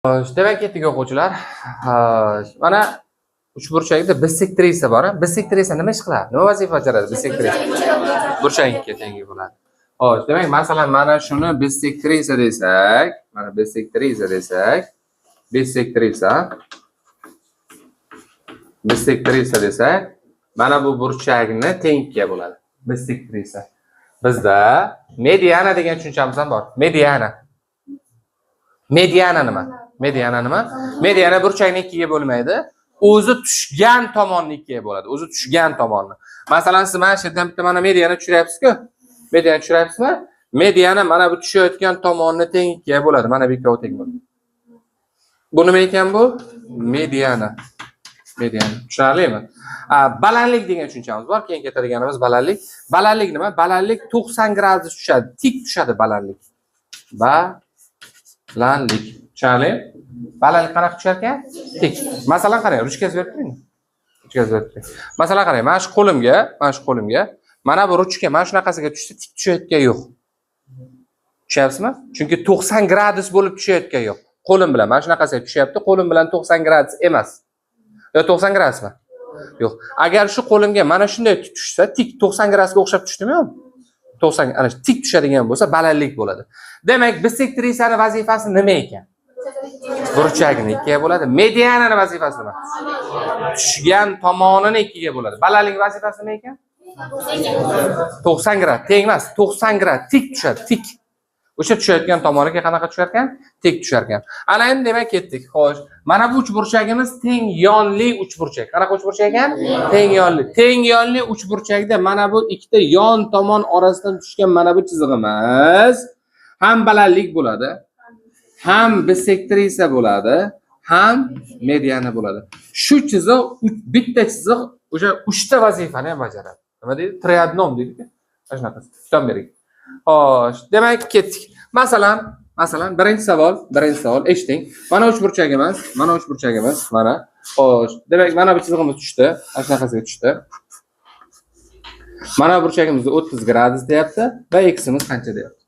Demek ketdik o'quvchilar. Mana uchburchakda bisektrisa bor. Bisektrisa nima ish qiladi? Nima vazifa bajaradi bisektrisa? Burchakka teng bo'ladi. Xo'sh, demak, masalan, mana shuni bisektrisa desak, mana bisektrisa desak, bisektrisa desak, mana bu burchakni tengga bo'ladi. Bisektrisa. Bizda mediana degan tushunchamiz ham bor. Mediana nima? Mediana burchakni ikkiga bo'lmaydi. O'zi tushgan tomonni ikkiga bo'ladi. O'zi tushgan tomonni. Masalan, siz mana shu yerdan bitta mana mediana tushiryapsiz-ku. Mediana tushiryapsizmi? Mediana mana bu tushayotgan tomonni teng ikkiga bo'ladi. Mana bu ikkovi teng bo'ladi. Bu nima ekan bu? Mediana. Tushunarlimi? Balandlik degan tushunchamiz bor. Keyin ketadiganimiz balandlik. Balandlik nima? Balandlik 90 gradus tushadi. Tik tushadi balandlik. Balandlik. Tushunarli? Balandlik qanaqa tushar ekan? Tik. Masalan, qarang, ruchkasi berib turing. Masalan, qarang, mana shu qo'limga, mana bu ruchka mana shunaqasiga tushsa, tik tushayotgan yo'q. Tushunyapsizmi? Chunki 90 gradus bo'lib tushayotgan yo'q. Qo'lim bilan mana shunaqasiga tushyapti, qo'lim bilan 90 gradus emas. Yo 90 gradusmi? Yo'q. Agar shu qo'limga mana shunday tushsa, tik 90 gradusga o'xshab tushdimi yo'q? 90 ana tik tushadigan bo'lsa, balandlik bo'ladi. Demak, bisektrisaning vazifasi nima ekan? Burchakni ikkiga bo'ladi. Mediananing vazifasi nima? Tushgan tomonini ikkiga bo'ladi. Balandlik vazifasi nima ekan? 90 grad. Teng emas, 90 grad tik tushadi, tik. O'sha tushayotgan tomoniga qanaqa tushar ekan? Tik tushar ekan. Ana endi demak ketdik. Xo'sh, mana bu uchburchagimiz teng yonli uchburchak. Qanaqa uchburchak ekan? Teng yonli. Teng yonli uchburchakda mana bu ikkita yon tomon orasidan tushgan mana bu chizig'imiz ham balandlik bo'ladi, ham bisektrisa bo'ladi, ham mediana bo'ladi. Shu chiziq bitta chiziq o'sha 3 ta vazifani ham bajaradi. Nima deydi? Triadnom deydi-ku. Mana shunaqa. Tutam bering. Xo'sh, demak ketdik. Masalan, birinchi savol eshiting. Mana uchburchagimiz, mana. Xo'sh, demak, mana bu chizig'imiz tushdi, mana shunaqasiga tushdi. Mana burchagimizda 30 gradus deyapti va x'imiz qancha deyapti.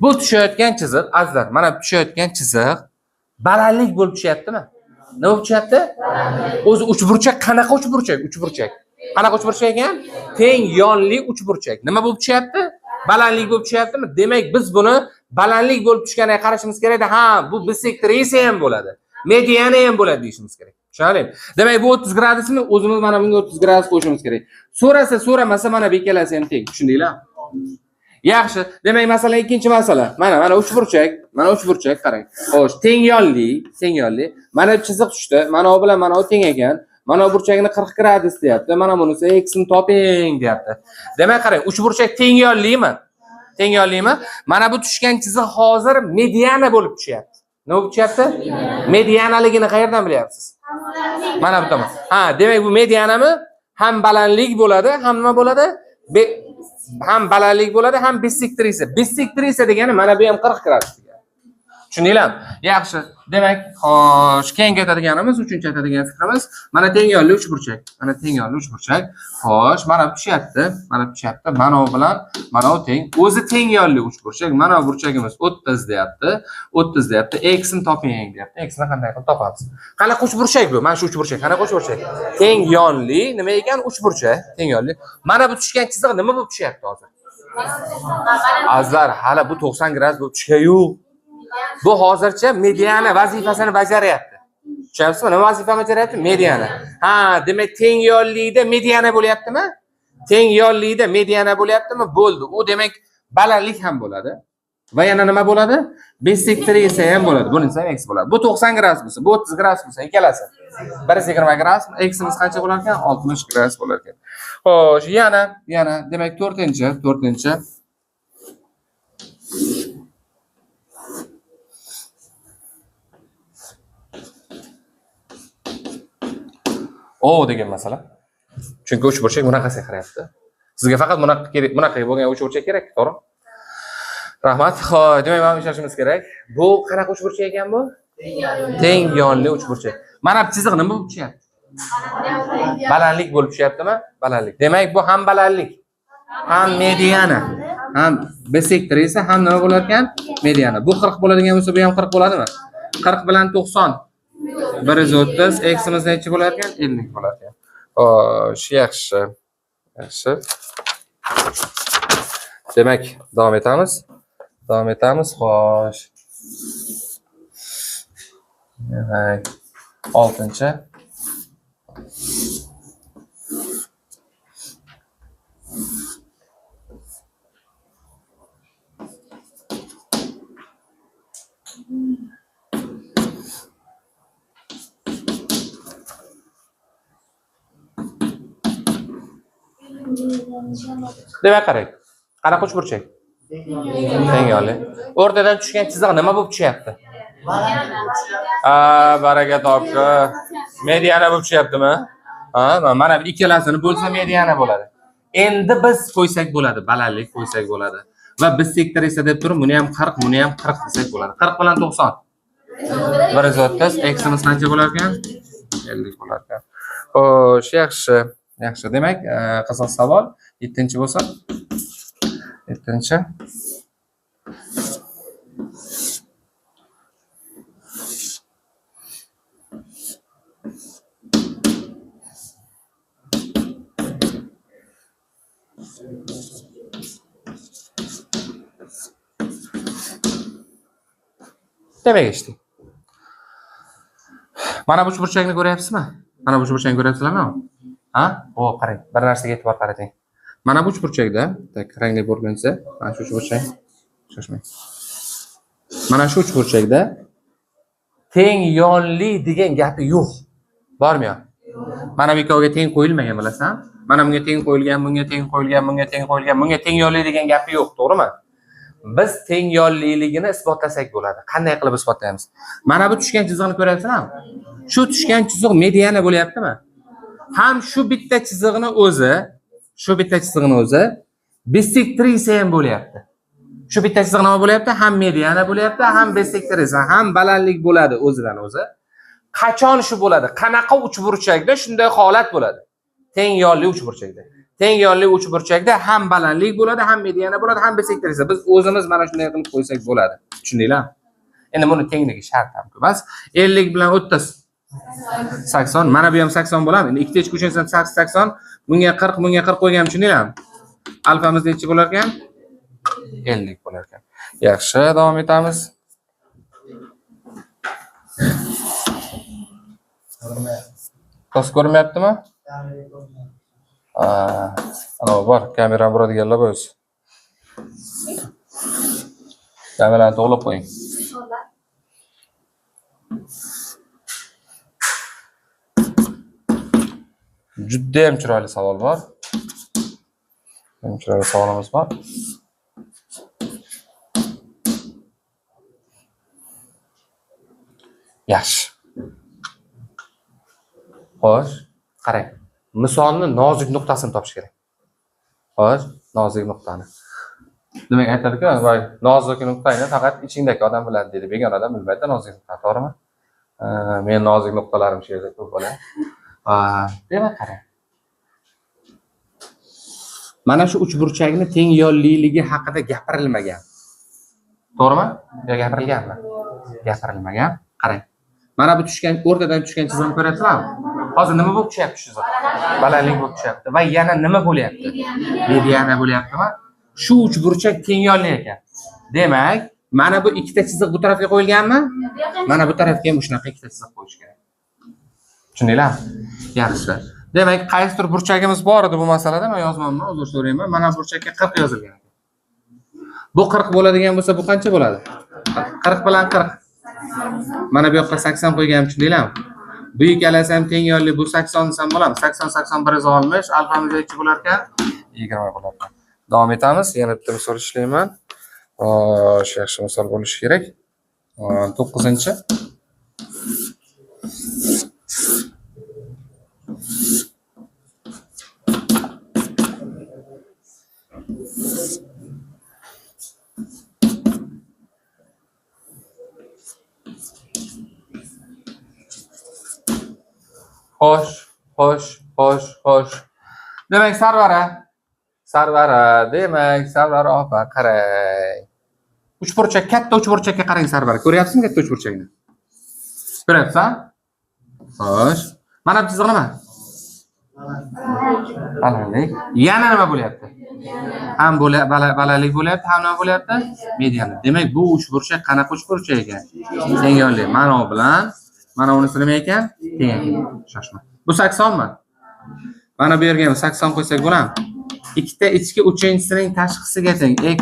Bu tushayotgan chiziq, azizlar, mana tushayotgan chiziq balandlik bo'lib tushyaptimi? Nima bo'lib tushyapti? O'zi uchburchak qanaqa uchburchak? Qanaqa uchburchak ekan? Teng yonli uchburchak. Nima bo'lib tushyapti? Balandlik bo'lib tushyaptimi? Demak, biz buni balandlik bo'lib tushganiga qarashimiz kerak-da. Ha, bu bisektrisa ham bo'ladi. Mediana ham bo'ladi deyishimiz kerak. Tushunarlimi? Demak, bu 30 gradusni o'zimiz mana bunga 30 gradus qo'shishimiz kerak. So'ramasa mana bu ikkalasi ham teng. Tushundinglar? Yaxshi. Demak, masalan, ikkinchi masala. Mana uchburchak qarang. Xo'sh, teng yonli. Mana chiziq tushdi. Mana u bilan mana u teng ekan. Mana burchakni 40 gradus deyapti. Mana bunisi x'ni toping deyapti. Demak, qarang, uchburchak teng yonlimi? Mana bu tushgan chiziq hozir mediana bo'lib tushyapti. Nima bo'lib tushyapti? Medianaligini qayerdan bilyapsiz? Mana bu tomon. Ha, demak bu medianami? Ham balandlik bo'ladi, ham nima bo'ladi? Ham balandlik bo'ladi, ham bisektrisa. Bisektrisa degani mana bu ham 40 gradus degani. Tushundinglarmi? Yaxshi. Demak, xo'sh, keyin ketadiganimiz, uchinchi aytadigan fikrimiz, mana teng yonli uchburchak. Xo'sh, mana tushyapti. Mana u bilan mana u teng. O'zi teng yonli uchburchak. Mana burchagimiz 30 deyapti. X'ni toping deyapti. X'ni qanday qilib topamiz? Qanaqa uchburchak bu? Mana shu uchburchak. Qanaqa uchburchak? Teng yonli. Nima ekan? Uchburchak. Teng yonli. Mana bu tushgan chiziq nima bo'lib tushyapti hozir? Azlar, hali bu 90 gradus bo'lib tushgan-yu. Bu hozircha mediana vazifasini bajaryapti. Tushunyapsizmi? Nima vazifani bajaryapti? Mediana. Ha, demak teng yonlikda mediana bo'lyaptimi? Bo'ldi. U demak balandlik ham bo'ladi. Va yana nima bo'ladi? Bisektrisa ham bo'ladi. Bunisi ham x bo'ladi. Bu 90 gradus bo'lsa, bu 30 gradus bo'lsa, ikkalasi 120 gradus, x'imiz qancha bo'lar ekan? 60 gradus bo'lar ekan. Xo'sh, yana demak 4-chi. degan masala. Chunki uchburchak bunaqasiga qarayapti. Sizga faqat bunaqa bo'lgan uchburchak kerak, to'g'ri? Rahmat. Xo'p, demak, mana ishlashimiz kerak. Bu qanaqa uchburchak ekan bu? Teng yonli uchburchak. Mana bu chiziq nima bo'lib tushyapti? Balandlik bo'lib tushyaptimi? Balandlik. Demak, bu ham balandlik, ham mediana, ham bisektrisa, ham nima bo'lar ekan? Mediana. Bu 40 bo'ladigan bo'lsa, bu ham 40 bo'ladimi? 40 bilan 90 130, x'imiz necha bo'lar ekan? 50 bo'lar ekan. Xo'sh, yaxshi. Yaxshi. Demak, davom etamiz. Xo'sh. Demak, 6-chi. Demak, qarang. Qanaqa uchburchak? Teng yo'li. O'rtadan tushgan chiziq nima bo'lib tushyapti? Baraka topdi. Mediana bo'lib tushyaptimi? Mana bu ikkalasini bo'lsa mediana bo'ladi. Endi biz qo'ysak bo'ladi, balandlik qo'ysak bo'ladi. Va biz sektor esa deb turib, buni ham 40, buni ham 40 desak bo'ladi. 40 bilan 90. 130, x'imiz qancha bo'lar ekan? 50 bo'lar ekan. Xo'sh, yaxshi. Yaxshi. Demak, qiziq savol. 7-chi bo'lsa? 7-chi. Demak ishdi. Mana bu uchburchakni ko'ryapsizmi? Mana bu uchburchakni ko'ryapsizlarmi? Qarang, bir narsaga e'tibor qarating. Mana bu uchburchakda, tak rangli bo'lgansa, mana shu uchburchak. Shoshmang. Mana shu uchburchakda teng yonli degan gapi yo'q. Bormi yo'q? Mana bu ikkoviga teng qo'yilmagan, bilasan? Mana bunga teng qo'yilgan, bunga teng qo'yilgan, bunga teng qo'yilgan, bunga teng yonli degan gapi yo'q, to'g'rimi? Biz teng yonliligini isbotlasak bo'ladi. Qanday qilib isbotlaymiz? Mana bu tushgan chiziqni ko'ryapsizlarmi? Shu tushgan chiziq mediana bo'lyaptimi? Ham shu bitta chiziqni o'zi bisektrisa ham bo'lyapti. Shu bitta chiziq nima bo'lyapti? Ham mediana bo'lyapti, ham bisektrisa, ham balandlik bo'ladi o'zidan o'zi. Qachon shu bo'ladi? Qanaqa uchburchakda shunday holat bo'ladi? Teng yonli uchburchakda. Teng yonli uchburchakda ham balandlik bo'ladi, ham mediana bo'ladi, ham bisektrisa. Biz o'zimiz mana shunday qilib qo'ysak bo'ladi. Tushundinglarmi? Endi buni tengligi shart ham emas. 50 bilan 30 80. Mana bu ham 80 bo'ladi. Endi ikkita qo'shsam 80. Bunga 40, bunga 40 qo'yganman, tushundinglarmi? Alfamiz necha bo'lar ekan? 50 bo'lar ekan. Yaxshi, davom etamiz. Tos ko'rmayaptimi? Ana bor, kamerani buradiganlar bo'lsa. Kamerani to'g'rilab qo'ying. Juda ham chiroyli savol bor. Chiroyli savolimiz bor. Yaxshi. Xo'sh, qarang. Misolni nozik nuqtasini topish kerak. Xo'sh, nozik nuqtani. Demak, aytadiki, voy, nozik nuqtani faqat ichingdagi odam biladi dedi. Begona odam bilmaydi nozik nuqta, to'g'rimi? Men nozik nuqtalarim shu yerda ko'p bo'ladi. Demak, qarang. Mana shu uchburchakni teng yonliligi haqida gapirilmagan. To'g'rimi? Yo gapirilganmi? Gapirilmagan. Qarang. Mana bu tushgan o'rtadan tushgan chiziqni ko'ryapsizlarmi? Hozir nima bo'lib tushyapti chiziq? Balandlik bo'lib tushyapti. Va yana nima bo'lyapti? Mediana bo'lyaptimi? Shu uchburchak teng yonli ekan. Demak, mana bu ikkita chiziq bu tarafga qo'yilganmi? Mana bu tarafga ham shunaqa ikkita chiziq qo'yish kerak. Tushundinglarmi? Yaxshi. Demak, qaysidir burchagimiz bor edi bu masalada, men yozmamman, uzr so'rayman. Mana burchakka 40 yozilgan. Bu 40 bo'ladigan bo'lsa, bu qancha bo'ladi? 40 bilan 40. Mana bu yoqqa 80 qo'yganman, tushundinglarmi? Bu ikkalasi ham teng yonli, bu 80 desam bo'ladi. 80 80 160, alfamiz necha bo'lar ekan? 20 bo'lar ekan. Davom etamiz. Yana bitta misol ishlayman. Shu yaxshi misol bo'lishi kerak. 9-chi. Xo'sh. Demak, Sarvara, demak, Sarvara opa, qarang. Uchburchak, katta uchburchakka qarang, Sarvara. Ko'ryapsizmi katta uchburchakni? Ko'ryapsan? Xo'sh. Mana bu chiziq nima? Balandlik. Yana nima bo'lyapti? Ham balandlik bo'lyapti, ham nima bo'lyapti? Medianlik. Demak, bu uchburchak qanaqa uchburchak ekan? Tengyorli. Mana bu bilan mana bunisi nima ekan? Teng. Shoshma. Bu 80 mi? Mana bu yerga 80 qo'ysak bo'ladimi? Ikkita ichki uchinchisining tashqisiga teng. X